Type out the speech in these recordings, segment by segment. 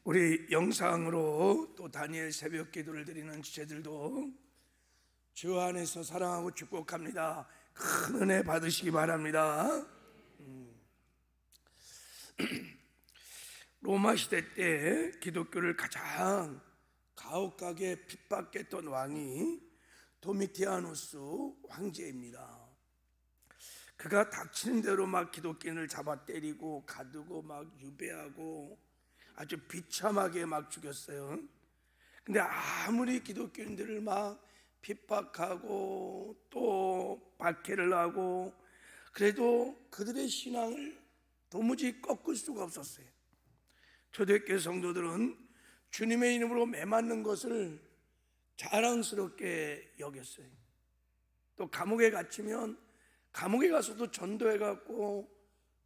우리 영상으로 또 다니엘 새벽 기도를 드리는 지체들도 주 안에서 사랑하고 축복합니다. 큰 은혜 받으시기 바랍니다. 로마 시대 때 기독교를 가장 가혹하게 핍박했던 왕이 도미티아누스 황제입니다. 그가 닥치는 대로 막 기독교인을 잡아 때리고 가두고 막 유배하고 아주 비참하게 막 죽였어요. 근데 아무리 기독교인들을 막 핍박하고 또 박해를 하고 그래도 그들의 신앙을 도무지 꺾을 수가 없었어요. 초대교회 성도들은 주님의 이름으로 매맞는 것을 자랑스럽게 여겼어요. 또 감옥에 갇히면 감옥에 가서도 전도해갖고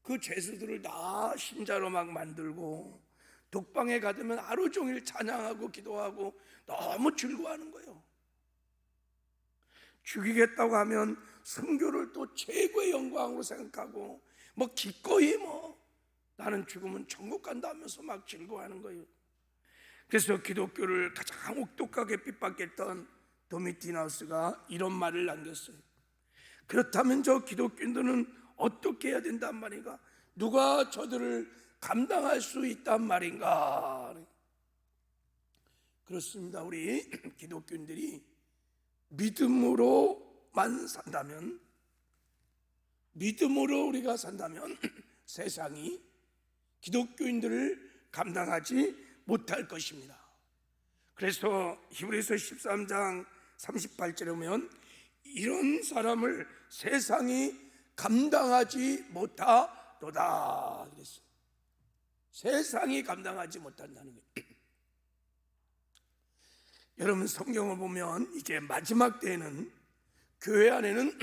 그 죄수들을 다 신자로 막 만들고, 독방에 가두면 하루 종일 찬양하고 기도하고 너무 즐거워하는 거예요. 죽이겠다고 하면 선교를 또 최고의 영광으로 생각하고 뭐 기꺼이 나는 죽으면 천국 간다 하면서 막 즐거워하는 거예요. 그래서 기독교를 가장 혹독하게 핍박했던 도미티나우스가 이런 말을 남겼어요. 그렇다면 저 기독교인들은 어떻게 해야 된단 말인가? 누가 저들을 감당할 수 있단 말인가? 그렇습니다. 우리 기독교인들이 믿음으로만 산다면, 믿음으로 우리가 산다면 세상이 기독교인들을 감당하지 못할 것입니다. 그래서 히브리서 13장 38절에 보면 이런 사람을 세상이 감당하지 못하도다 그랬어요. 세상이 감당하지 못한다는 거예요. 여러분, 성경을 보면 이제 마지막 때에는 교회 안에는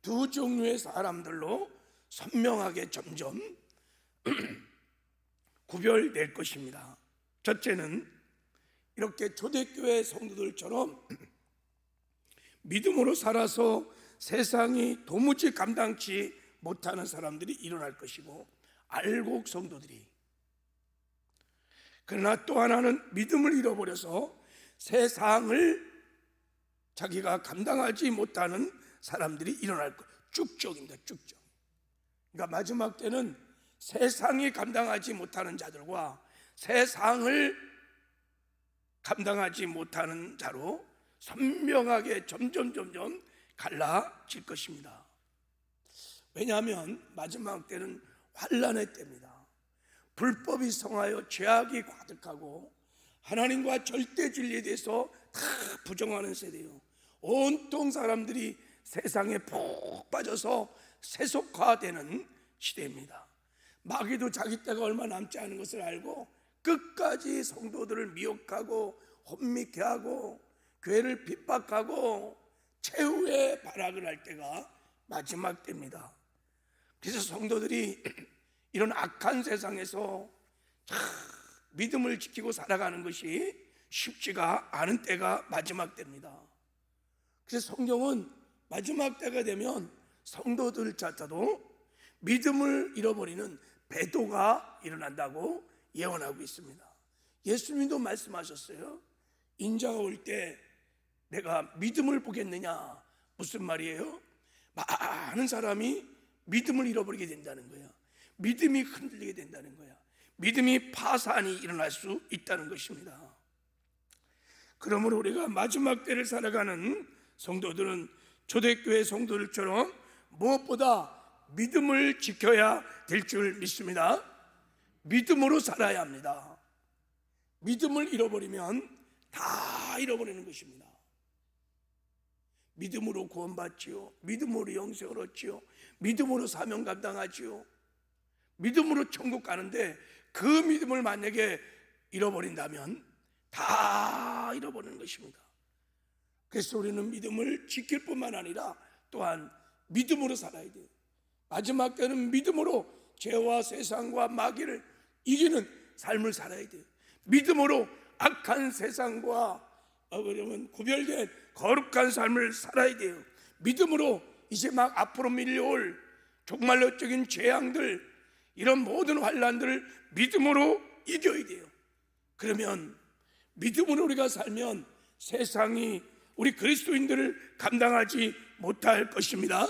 두 종류의 사람들로 선명하게 점점 구별될 것입니다. 첫째는 이렇게 초대교회 성도들처럼 믿음으로 살아서 세상이 도무지 감당치 못하는 사람들이 일어날 것이고, 알곡 성도들이. 그러나 또 하나는 믿음을 잃어버려서 세상을 자기가 감당하지 못하는 사람들이 일어날 거예요. 쭉적입니다. 쭉적. 그러니까 마지막 때는 세상이 감당하지 못하는 자들과 세상을 감당하지 못하는 자로 선명하게 점점 갈라질 것입니다. 왜냐하면 마지막 때는 환난의 때입니다. 불법이 성하여 죄악이 가득하고 하나님과 절대 진리에 대해서 다 부정하는 세대요. 온통 사람들이 세상에 푹 빠져서 세속화되는 시대입니다. 마귀도 자기 때가 얼마 남지 않은 것을 알고 끝까지 성도들을 미혹하고 혼미케 하고 교회를 핍박하고 최후의 발악을 할 때가 마지막 때입니다. 그래서 성도들이 이런 악한 세상에서 믿음을 지키고 살아가는 것이 쉽지가 않은 때가 마지막 때입니다. 그래서 성경은 마지막 때가 되면 성도들조차도 믿음을 잃어버리는 배도가 일어난다고 예언하고 있습니다. 예수님도 말씀하셨어요. 인자가 올 때 내가 믿음을 보겠느냐? 무슨 말이에요? 많은 사람이 믿음을 잃어버리게 된다는 거야. 믿음이 흔들리게 된다는 거야. 믿음이 파산이 일어날 수 있다는 것입니다. 그러므로 우리가 마지막 때를 살아가는 성도들은 초대교회 성도들처럼 무엇보다 믿음을 지켜야 될 줄 믿습니다. 믿음으로 살아야 합니다. 믿음을 잃어버리면 다 잃어버리는 것입니다. 믿음으로 구원받지요, 믿음으로 영생을 얻지요, 믿음으로 사명 감당하지요, 믿음으로 천국 가는데 그 믿음을 만약에 잃어버린다면 다 잃어버리는 것입니다. 그래서 우리는 믿음을 지킬 뿐만 아니라 또한 믿음으로 살아야 돼요. 마지막 때는 믿음으로 죄와 세상과 마귀를 이기는 삶을 살아야 돼요. 믿음으로 악한 세상과 그러면 구별된 거룩한 삶을 살아야 돼요. 믿음으로 이제 막 앞으로 밀려올 종말론적인 재앙들, 이런 모든 환난들을 믿음으로 이겨야 돼요. 그러면 믿음으로 우리가 살면 세상이 우리 그리스도인들을 감당하지 못할 것입니다.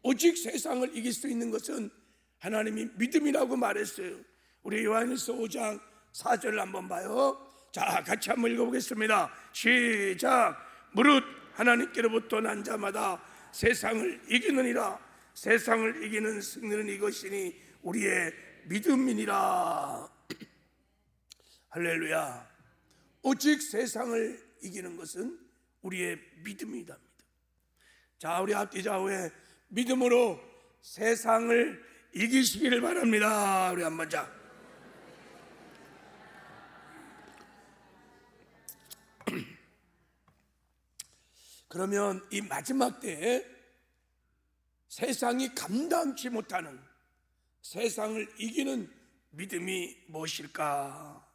오직 세상을 이길 수 있는 것은 하나님이 믿음이라고 말했어요. 우리 요한일서 5장 4절을 한번 봐요. 자, 같이 한번 읽어보겠습니다. 시작. 무릇 하나님께로부터 난 자마다 세상을 이기느니라. 세상을 이기는 승리는 이것이니 우리의 믿음이니라. 할렐루야. 오직 세상을 이기는 것은 우리의 믿음이다. 자, 우리 앞뒤 좌우에 믿음으로 세상을 이기시기를 바랍니다. 우리 한번 자. 그러면 이 마지막 때에 세상이 감당치 못하는 세상을 이기는 믿음이 무엇일까?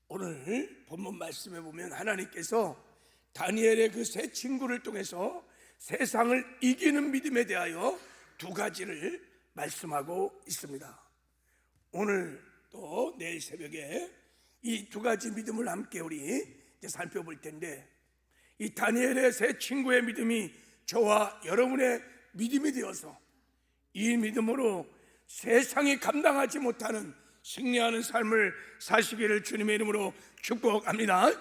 오늘 본문 말씀에 보면 하나님께서 다니엘의 그 세 친구를 통해서 세상을 이기는 믿음에 대하여 두 가지를 말씀하고 있습니다. 오늘 또 내일 새벽에 이 두 가지 믿음을 함께 우리 이제 살펴볼 텐데, 이 다니엘의 세 친구의 믿음이 저와 여러분의 믿음이 되어서 이 믿음으로 세상이 감당하지 못하는 승리하는 삶을 사시기를 주님의 이름으로 축복합니다.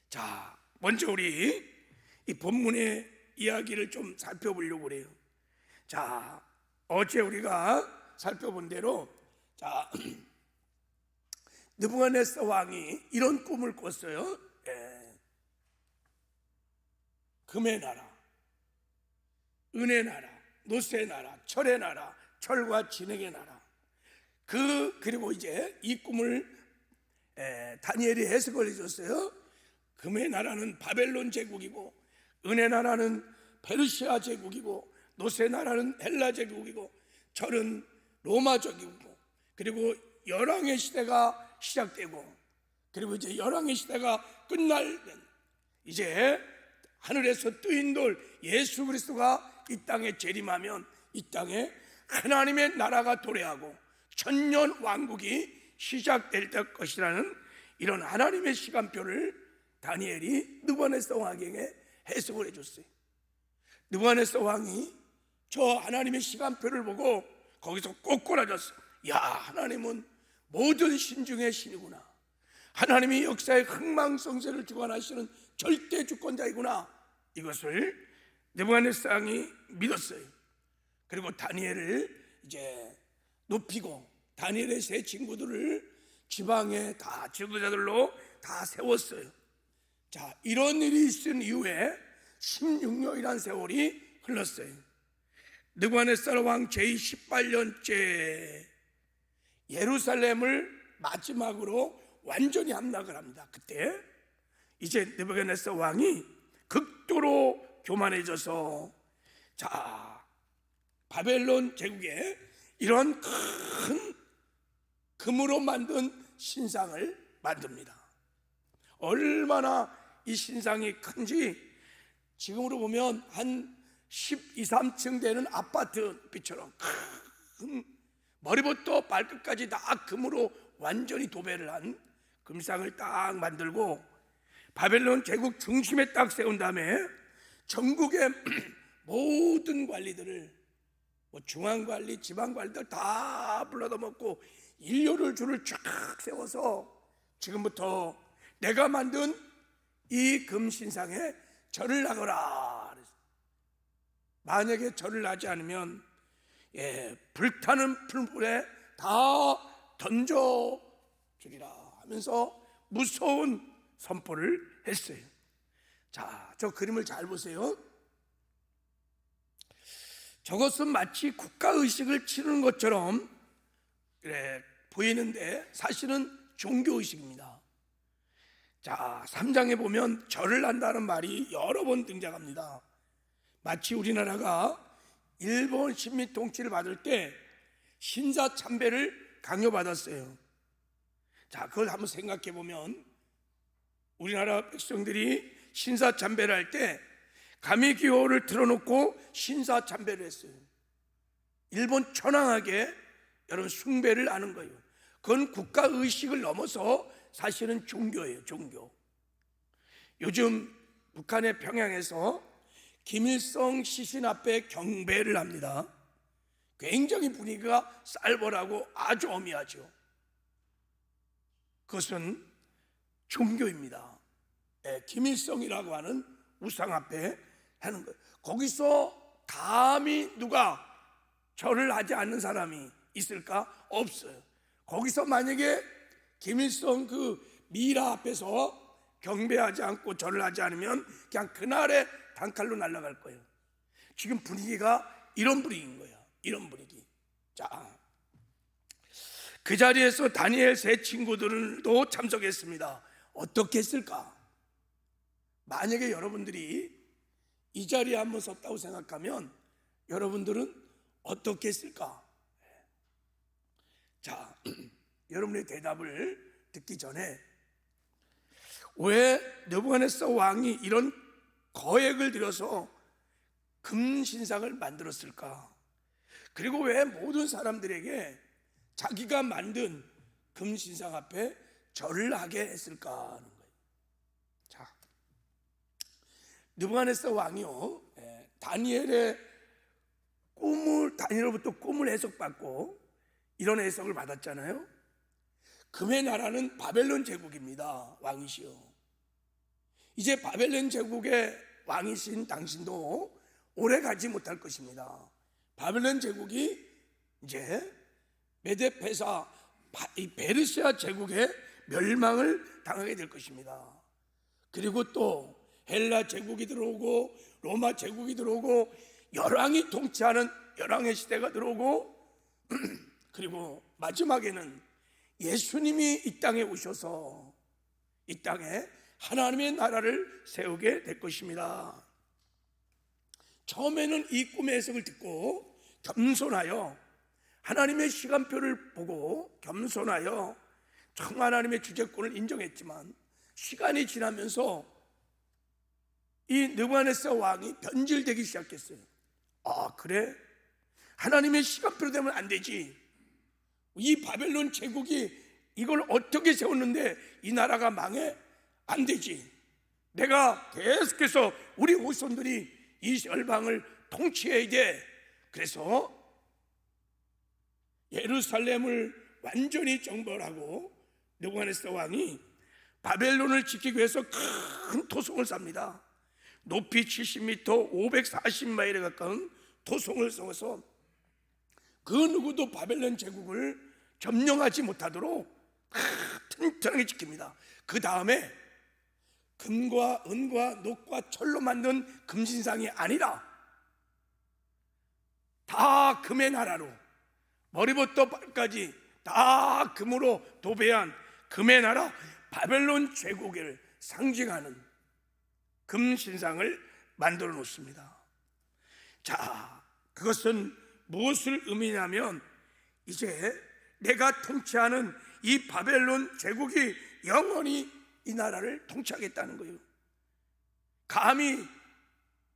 자, 먼저 우리 이 본문의 이야기를 좀 살펴보려고 그래요. 자, 어제 우리가 살펴본 대로, 자, 느부갓네살 왕이 이런 꿈을 꿨어요. 금의 나라, 은의 나라, 노쇠의 나라, 철의 나라, 철과 진흙의 나라. 그리고 이제 이 꿈을 다니엘이 해석을 해줬어요. 금의 나라는 바벨론 제국이고, 은의 나라는 페르시아 제국이고, 노쇠의 나라는 헬라 제국이고, 철은 로마 제국이고, 그리고 열왕의 시대가 시작되고, 그리고 이제 열왕의 시대가 끝날 때 이제 하늘에서 뜨인 돌 예수 그리스도가 이 땅에 재림하면 이 땅에 하나님의 나라가 도래하고 천년 왕국이 시작될 것이라는 이런 하나님의 시간표를 다니엘이 느부갓네살 왕에게 해석을 해줬어요. 느부갓네살 왕이 저 하나님의 시간표를 보고 거기서 꼬꾸라졌어요. 야, 하나님은 모든 신 중의 신이구나. 하나님이 역사의 흥망성쇠를 주관하시는 절대 주권자이구나. 이것을 느부갓네살 왕이 믿었어요. 그리고 다니엘을 이제 높이고 다니엘의 세 친구들을 지방에 다 지도자들로 다 세웠어요. 자, 이런 일이 있은 이후에 16년이라는 세월이 흘렀어요. 느부갓네살 왕 제18년째 예루살렘을 마지막으로 완전히 함락을 합니다. 그때 이제 느부갓네살 왕이 극도로 교만해져서, 자, 바벨론 제국에 이런 큰 금으로 만든 신상을 만듭니다. 얼마나 이 신상이 큰지 지금으로 보면 한 12, 13층 되는 아파트 빛처럼 큰, 머리부터 발끝까지 다 금으로 완전히 도배를 한 금상을 딱 만들고 바벨론 제국 중심에 딱 세운 다음에 전국의 모든 관리들을, 뭐 중앙관리, 지방관리들 다 불러다 먹고 인료를 줄을 쫙 세워서 지금부터 내가 만든 이 금신상에 절을 하거라. 만약에 절을 하지 않으면 불타는 풀불에 다 던져주리라 하면서 무서운 선포를 했어요. 자, 저 그림을 잘 보세요. 저것은 마치 국가의식을 치르는 것처럼 보이는데 사실은 종교의식입니다. 자, 3장에 보면 절을 한다는 말이 여러 번 등장합니다. 마치 우리나라가 일본 식민 통치를 받을 때 신사 참배를 강요받았어요. 자, 그걸 한번 생각해 보면 우리나라 백성들이 신사 참배를 할 때 가미기호를 틀어놓고 신사 참배를 했어요. 일본 천황하게 여러분 숭배를 하는 거예요. 그건 국가 의식을 넘어서 사실은 종교예요, 종교. 요즘 북한의 평양에서 김일성 시신 앞에 경배를 합니다. 굉장히 분위기가 쌀벌하고 아주 어미하죠. 그것은 종교입니다. 김일성이라고 하는 우상 앞에 하는 거예요. 거기서 감히 누가 절을 하지 않는 사람이 있을까? 없어요. 거기서 만약에 김일성 그 미라 앞에서 경배하지 않고 절을 하지 않으면 그냥 그날에 단칼로 날아갈 거예요. 지금 분위기가 이런 분위기인 거야. 이런 분위기. 자, 그 자리에서 다니엘 세 친구들도 참석했습니다. 어떻게 했을까? 만약에 여러분들이 이 자리에 한번 섰다고 생각하면 여러분들은 어떻게 했을까? 자, 여러분의 대답을 듣기 전에 왜 느부갓네살 왕이 이런 거액을 들여서 금신상을 만들었을까? 그리고 왜 모든 사람들에게 자기가 만든 금신상 앞에 절을 하게 했을까 하는 거예요. 자, 느부갓네살 왕이요, 다니엘로부터 꿈을 해석받고 이런 해석을 받았잖아요. 금의 나라는 바벨론 제국입니다. 왕이시요. 이제 바벨론 제국의 왕이신 당신도 오래 가지 못할 것입니다. 바벨론 제국이 이제 메데페사 이 베르시아 제국의 멸망을 당하게 될 것입니다. 그리고 또 헬라 제국이 들어오고 로마 제국이 들어오고 열왕이 통치하는 열왕의 시대가 들어오고 그리고 마지막에는 예수님이 이 땅에 오셔서 이 땅에 하나님의 나라를 세우게 될 것입니다. 처음에는 이 꿈의 해석을 듣고 겸손하여 하나님의 시간표를 보고 겸손하여 정 하나님의 주재권을 인정했지만 시간이 지나면서 이 느부갓네살 왕이 변질되기 시작했어요. 아, 그래? 하나님의 시간표로 되면 안 되지. 이 바벨론 제국이 이걸 어떻게 세웠는데 이 나라가 망해? 안 되지. 내가 계속해서 우리 후손들이 이 열방을 통치해야 돼. 그래서 예루살렘을 완전히 정벌하고 느부갓네살 왕이 바벨론을 지키기 위해서 큰 토성을 삽니다. 높이 70m, 540마일에 가까운 토성을 세워서 그 누구도 바벨론 제국을 점령하지 못하도록 튼튼하게 지킵니다. 그 다음에 금과 은과 녹과 철로 만든 금신상이 아니라 다 금의 나라로 머리부터 발까지 다 금으로 도배한 금의 나라 바벨론 제국을 상징하는 금신상을 만들어 놓습니다. 자, 그것은 무엇을 의미냐면 이제 내가 통치하는 이 바벨론 제국이 영원히 이 나라를 통치하겠다는 거예요. 감히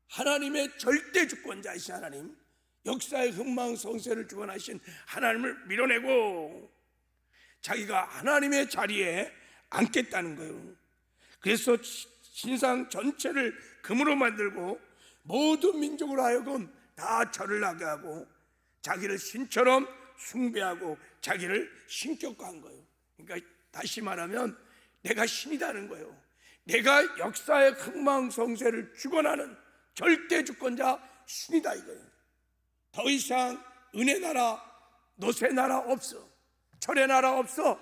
하나님의 절대 주권자이신 하나님, 역사의 흥망성쇠를 주관하신 하나님을 밀어내고 자기가 하나님의 자리에 앉겠다는 거예요. 그래서 신상 전체를 금으로 만들고 모든 민족으로 하여금 다 절을 하게 하고 자기를 신처럼 숭배하고 자기를 신격화한 거예요. 그러니까 다시 말하면 내가 신이다는 거예요. 내가 역사의 흥망성쇠를 주관하는 절대 주권자 신이다 이거예요. 더 이상 은혜 나라, 노새 나라 없어. 철의 나라 없어.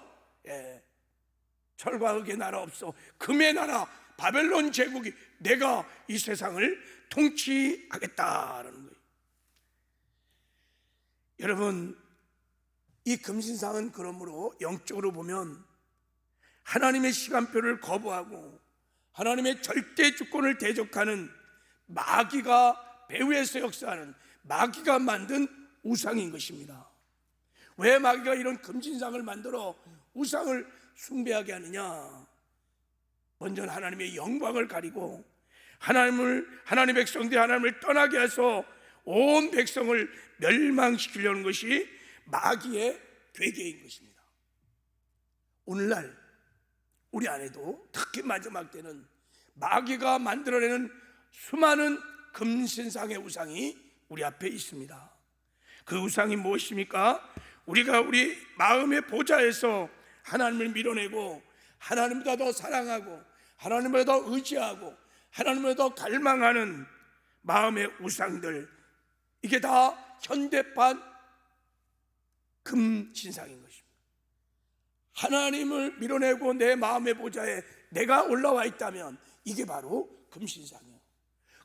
철과 흙의 나라 없어. 금의 나라 바벨론 제국이 내가 이 세상을 통치하겠다라는 거예요. 여러분, 이 금신상은 그러므로 영적으로 보면 하나님의 시간표를 거부하고 하나님의 절대 주권을 대적하는 마귀가 배후에서 역사하는 마귀가 만든 우상인 것입니다. 왜 마귀가 이런 금신상을 만들어 우상을 숭배하게 하느냐? 먼저 하나님의 영광을 가리고 하나님의 백성들이 하나님을 떠나게 해서 온 백성을 멸망시키려는 것이 마귀의 괴계인 것입니다. 오늘날 우리 안에도 특히 마지막 때는 마귀가 만들어내는 수많은 금신상의 우상이 우리 앞에 있습니다. 그 우상이 무엇입니까? 우리가 우리 마음의 보좌에서 하나님을 밀어내고 하나님보다 더 사랑하고 하나님보다 더 의지하고 하나님보다 더 갈망하는 마음의 우상들, 이게 다 현대판 금신상인 것입니다. 하나님을 밀어내고 내 마음의 보좌에 내가 올라와 있다면 이게 바로 금신상이에요.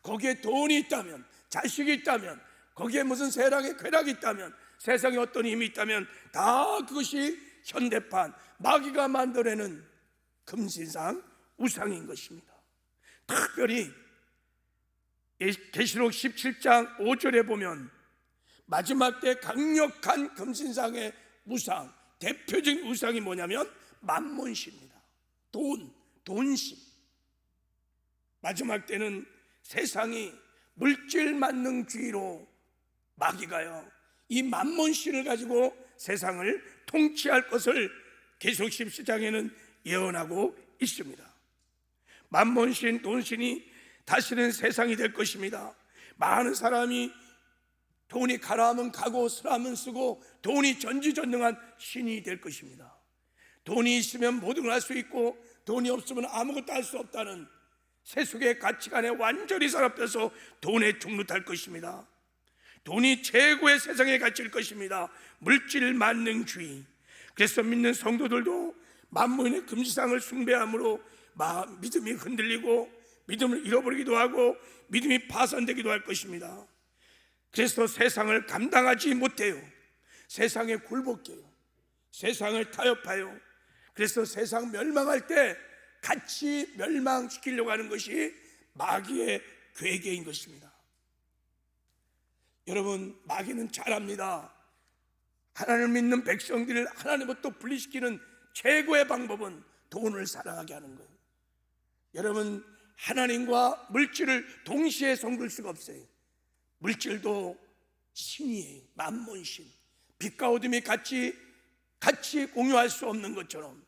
거기에 돈이 있다면, 자식이 있다면, 거기에 무슨 세상의 쾌락이 있다면, 세상에 어떤 힘이 있다면 다 그것이 현대판 마귀가 만들어내는 금신상 우상인 것입니다. 특별히 계시록 17장 5절에 보면 마지막 때 강력한 금신상의 우상, 대표적인 우상이 뭐냐면 만몬신입니다. 돈신. 마지막 때는 세상이 물질 만능주의로 마귀가요, 이 만몬신을 가지고 세상을 통치할 것을 계시록 17장에는 예언하고 있습니다. 만몬신, 돈신이 다시는 세상이 될 것입니다. 많은 사람이 돈이 가라하면 가고 쓰라면 쓰고 돈이 전지전능한 신이 될 것입니다. 돈이 있으면 모든 걸 할 수 있고 돈이 없으면 아무것도 할 수 없다는 세속의 가치관에 완전히 사로잡혀서 돈에 중노할 것입니다. 돈이 최고의 세상의 가치일 것입니다. 물질 만능주의. 그래서 믿는 성도들도 만몬의 금신상을 숭배함으로 믿음이 흔들리고 믿음을 잃어버리기도 하고 믿음이 파산되기도 할 것입니다. 그래서 세상을 감당하지 못해요. 세상에 굴복해요. 세상을 타협하여. 그래서 세상 멸망할 때 같이 멸망시키려고 하는 것이 마귀의 괴계인 것입니다. 여러분, 마귀는 잘 압니다. 하나님을 믿는 백성들을 하나님부터 분리시키는 최고의 방법은 돈을 사랑하게 하는 거예요. 여러분, 하나님과 물질을 동시에 섬길 수가 없어요. 물질도 신이에요. 만몬신. 빛과 어둠이 같이 공유할 수 없는 것처럼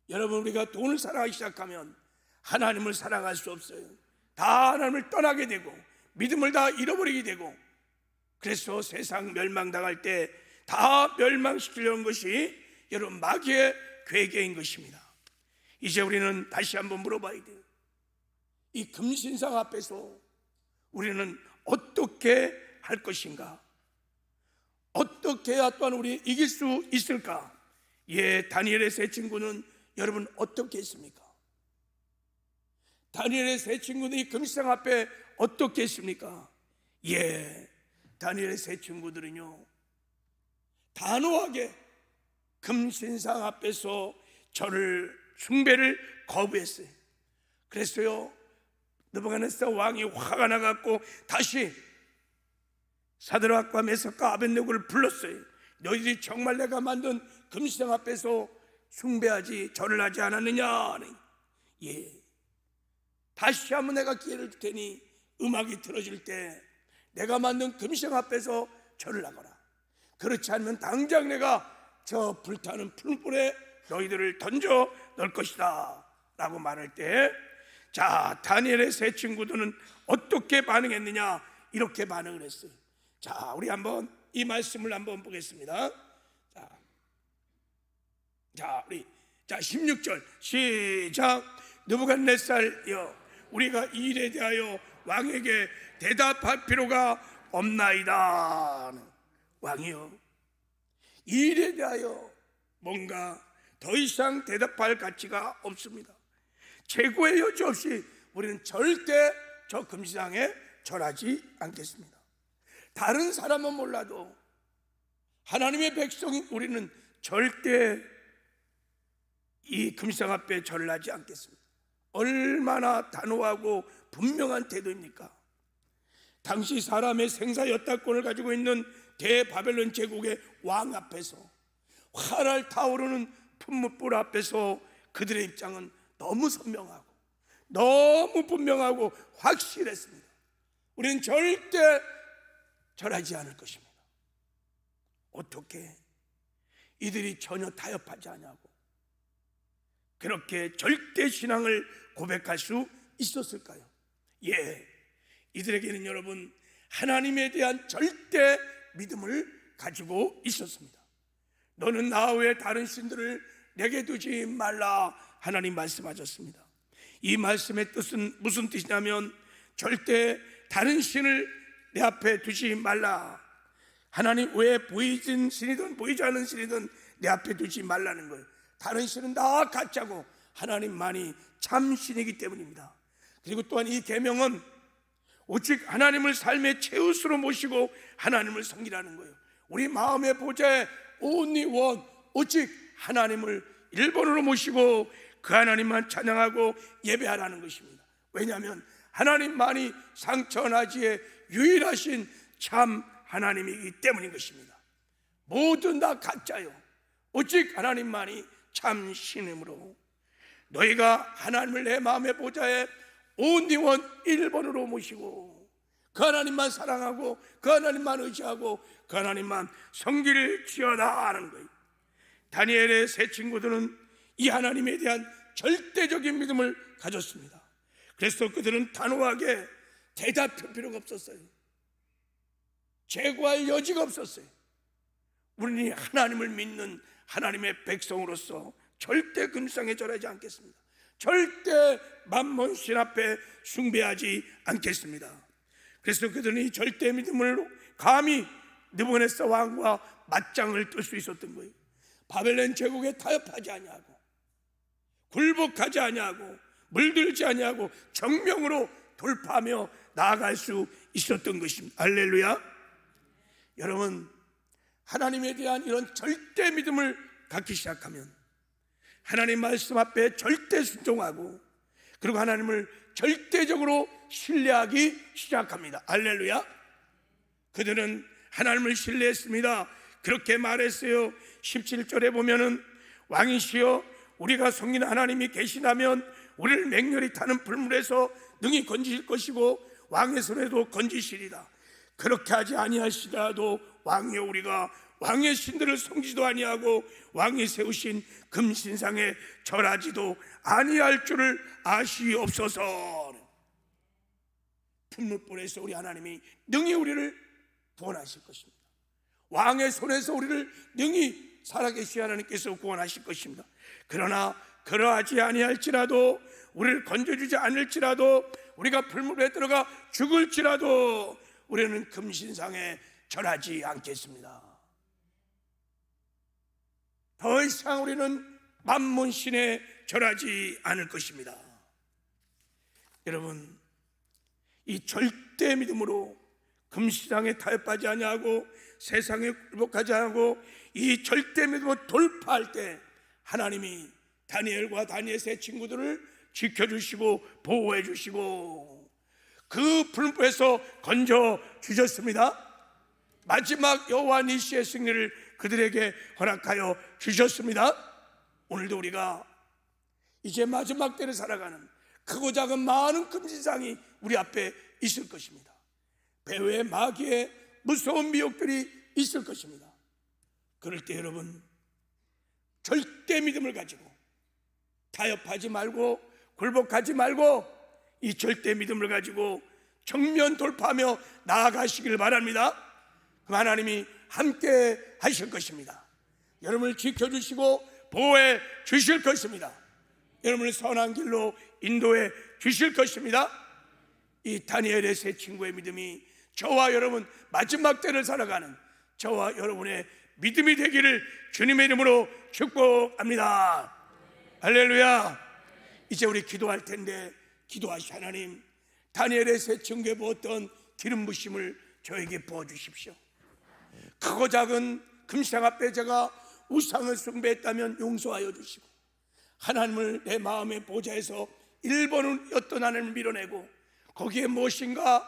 여러분, 우리가 돈을 사랑하기 시작하면 하나님을 사랑할 수 없어요. 다 하나님을 떠나게 되고 믿음을 다 잃어버리게 되고, 그래서 세상 멸망당할 때 다 멸망시키려는 것이 여러분 마귀의 괴계인 것입니다. 이제 우리는 다시 한번 물어봐야 돼요. 이 금신상 앞에서 우리는 어떻게 할 것인가? 어떻게 해야 또한 우리 이길 수 있을까? 다니엘의 세 친구는 여러분 어떻게 했습니까? 다니엘의 세 친구는 이 금신상 앞에 어떻게 했습니까? 다니엘의 세 친구들은요, 단호하게 금신상 앞에서 숭배를 거부했어요. 그랬어요. 느부갓네살 왕이 화가 나갖고 다시 사드락과 메삭과 아벳네고를 불렀어요. 너희들이 정말 내가 만든 금신상 앞에서 숭배하지 절을 하지 않았느냐? 다시 한번 내가 기회를 줄 테니 음악이 틀어질 때 내가 만든 금신상 앞에서 절을 하거라. 그렇지 않으면 당장 내가 저 불타는 풀불에 너희들을 던져 넣을 것이다 라고 말할 때, 자, 다니엘의 세 친구들은 어떻게 반응했느냐? 이렇게 반응을 했어요. 자, 우리 한번 이 말씀을 한번 보겠습니다. 우리 16절 시작. 느부갓네살여, 우리가 이 일에 대하여 왕에게 대답할 필요가 없나이다. 왕이요, 이 일에 대하여 뭔가 더 이상 대답할 가치가 없습니다. 최고의 여지 없이 우리는 절대 저 금신상에 절하지 않겠습니다. 다른 사람은 몰라도 하나님의 백성인 우리는 절대 이 금신상 앞에 절을 하지 않겠습니다. 얼마나 단호하고 분명한 태도입니까? 당시 사람의 생사 여타권을 가지고 있는 대바벨론 제국의 왕 앞에서, 활활 타오르는噴물불 앞에서 그들의 입장은 너무 선명하고 너무 분명하고 확실했습니다. 우리는 절대 절하지 않을 것입니다. 어떻게? 이들이 전혀 타협하지 않냐고, 그렇게 절대 신앙을 고백할 수 있었을까요? 예, 이들에게는 여러분 하나님에 대한 절대 믿음을 가지고 있었습니다. 너는 나 외에 다른 신들을 내게 두지 말라 하나님 말씀하셨습니다. 이 말씀의 뜻은 무슨 뜻이냐면 절대 다른 신을 내 앞에 두지 말라. 하나님 외에 보이진 신이든 보이지 않는 신이든 내 앞에 두지 말라는 거예요. 다른 신은 다 가짜고 하나님만이 참 신이기 때문입니다. 그리고 또한 이 계명은 오직 하나님을 삶의 최우수로 모시고 하나님을 섬기라는 거예요. 우리 마음의 보좌에 only one, 오직 하나님을 1번으로 모시고 그 하나님만 찬양하고 예배하라는 것입니다. 왜냐하면 하나님만이 상천하지의 유일하신 참 하나님이기 때문인 것입니다. 모든 다 가짜요, 오직 하나님만이 참 신이므로 너희가 하나님을 내 마음의 보좌에 온니원 1번으로 모시고 그 하나님만 사랑하고 그 하나님만 의지하고 그 하나님만 섬길지어다 하는 거예요. 다니엘의 세 친구들은 이 하나님에 대한 절대적인 믿음을 가졌습니다. 그래서 그들은 단호하게 대답할 필요가 없었어요. 제거할 여지가 없었어요. 우리는 하나님을 믿는 하나님의 백성으로서 절대 금상에 절하지 않겠습니다. 절대 만몬신 앞에 숭배하지 않겠습니다. 그래서 그들은 이 절대 믿음을 감히 느부갓네살 왕과 맞짱을 뜰 수 있었던 거예요. 바벨론 제국에 타협하지 아니하고 굴복하지 아니하고 물들지 아니하고 정명으로 돌파하며 나아갈 수 있었던 것입니다. 할렐루야. 여러분, 하나님에 대한 이런 절대 믿음을 갖기 시작하면 하나님 말씀 앞에 절대 순종하고 그리고 하나님을 절대적으로 신뢰하기 시작합니다. 할렐루야. 그들은 하나님을 신뢰했습니다. 그렇게 말했어요. 17절에 보면은 왕이시여 우리가 섬기는 하나님이 계시다면 우리를 맹렬히 타는 불물에서 능히 건지실 것이고 왕의 손에도 건지시리다. 그렇게 하지 아니하시더라도 왕이여 우리가 왕의 신들을 섬기지도 아니하고 왕이 세우신 금신상에 절하지도 아니할 줄을 아시옵소서. 풀물불에서 우리 하나님이 능히 우리를 구원하실 것입니다. 왕의 손에서 우리를 능히 살아계신 하나님께서 구원하실 것입니다. 그러나 그러하지 아니할지라도 우리를 건져주지 않을지라도 우리가 풀물에 들어가 죽을지라도 우리는 금신상에 절하지 않겠습니다. 더 이상 우리는 만몬신에 절하지 않을 것입니다. 여러분, 이 절대 믿음으로 금신상에 타협하지 아니하고 세상에 굴복하지 않고 이 절대 믿음을 돌파할 때 하나님이 다니엘과 다니엘의 세 친구들을 지켜주시고 보호해 주시고 그 불불에서 건져 주셨습니다. 마지막 여호와 니시의 승리를 그들에게 허락하여 주셨습니다. 오늘도 우리가 이제 마지막 때를 살아가는 크고 작은 많은 금신상이 우리 앞에 있을 것입니다. 배후의 마귀의 무서운 미혹들이 있을 것입니다. 그럴 때 여러분 절대 믿음을 가지고 타협하지 말고 굴복하지 말고 이 절대 믿음을 가지고 정면 돌파하며 나아가시길 바랍니다. 그 하나님이 함께 하실 것입니다. 여러분을 지켜주시고 보호해 주실 것입니다. 여러분을 선한 길로 인도해 주실 것입니다. 이 다니엘의 세 친구의 믿음이 저와 여러분 마지막 때를 살아가는 저와 여러분의 믿음이 되기를 주님의 이름으로 축복합니다. 할렐루야. 이제 우리 기도할 텐데 기도하시 하나님, 다니엘의 세 친구에 부었던 기름 부심을 저에게 부어주십시오. 크고 작은 금상 앞에 제가 우상을 숭배했다면 용서하여 주시고 하나님을 내 마음의 보좌에서 1번은 어떤 하나님을 밀어내고 거기에 무엇인가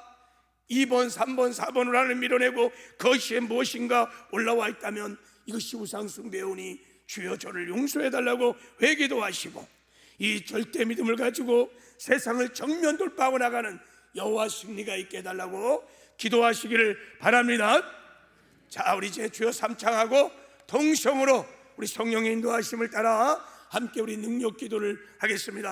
2번, 3번, 4번을 하나님을 밀어내고 그것이 무엇인가 올라와 있다면 이것이 우상 숭배오니 주여 저를 용서해달라고 회개도 하시고 이 절대 믿음을 가지고 세상을 정면 돌파하고 나가는 여호와 승리가 있게 해달라고 기도하시기를 바랍니다. 자, 우리 이제 주여 삼창하고 동성으로 우리 성령의 인도하심을 따라 함께 우리 능력 기도를 하겠습니다.